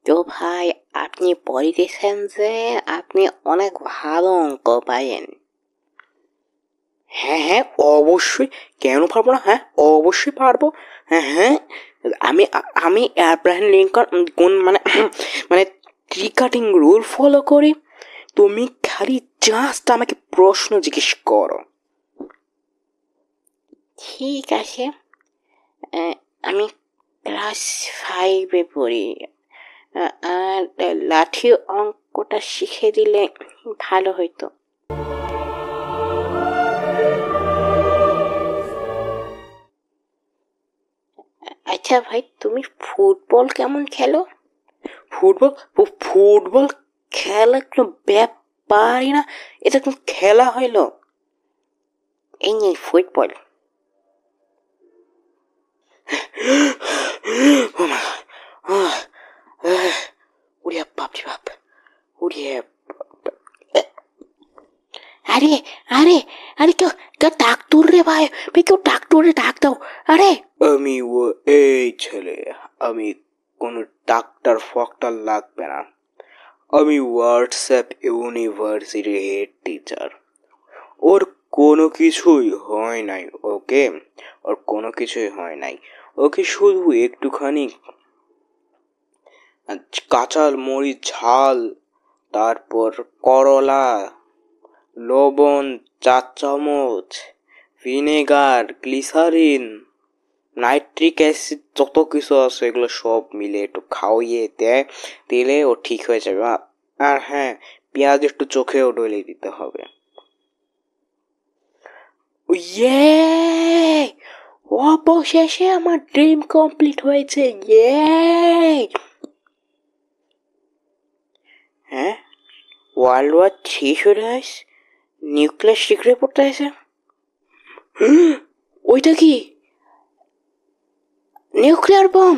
তো ভাই, আপনি বলিতেছেন যে আপনি অনেক ভালো অঙ্ক পারেন? হ্যাঁ হ্যাঁ, অবশ্যই। কেন পারবো না? হ্যাঁ, অবশ্যই পারবো। হ্যাঁ হ্যাঁ, আমি আমি অ্যাব্রাহাম লিঙ্কন কোন মানে মানে ট্রি কাটিং রুল ফলো করি। তুমি খালি জাস্ট আমাকে প্রশ্ন জিজ্ঞেস করো। ঠিক আছে। আমি ক্লাস 5-এ পড়ি। আর লাঠি অঙ্কটা শিখে দিলে ভালো হইতো। আচ্ছা ভাই, তুমি ফুটবল কেমন খেলো? ফুটবল? ফুটবল খেলা কোনো ব্যাপারই না, এটা কোনো খেলা হইলো? এই নিয়ে ফুটবল। ও মা, উড়িয়া বাপ রে বাপ, উড়িয়া। আরে আরে আরে, কেউ কেউ ডাক্তার রে ভাই, ভাই কেউ ডাক্তারে ডাক দাও। আরে আমি এই ছেলে, আমি কোনো ডাক্তার ফক্টার লাগবে না। আমি হোয়াটসঅ্যাপ ইউনিভার্সিটির হেড টিচার। ওর কোনো কিছুই হয় নাই, ওকে? ওর কোনো কিছুই হয় নাই। ওকে শুধু একটুখানি কাঁচা মরিচ ঝাল, তারপর করলা, লবণ 4 চামচ, ভিনেগার, গ্লিসারিন, নাইট্রিক অ্যাসিড, যত কিছু আছে এগুলো সব মিলে একটু খাওয়িয়ে দেয়, দিলে ও ঠিক হয়ে যাবে। আর হ্যাঁ, পেঁয়াজ একটু চোখেও ডলে দিতে হবে। ইয়ে, অবশেষে আমার ড্রিম কমপ্লিট হয়েছে। ইয়ে। হ্যাঁ, World War III শুরু হয়েছে, নিউক্লিয়ার শিখরে পড়তে আছে। ওইটা কি? Nuclear bomb?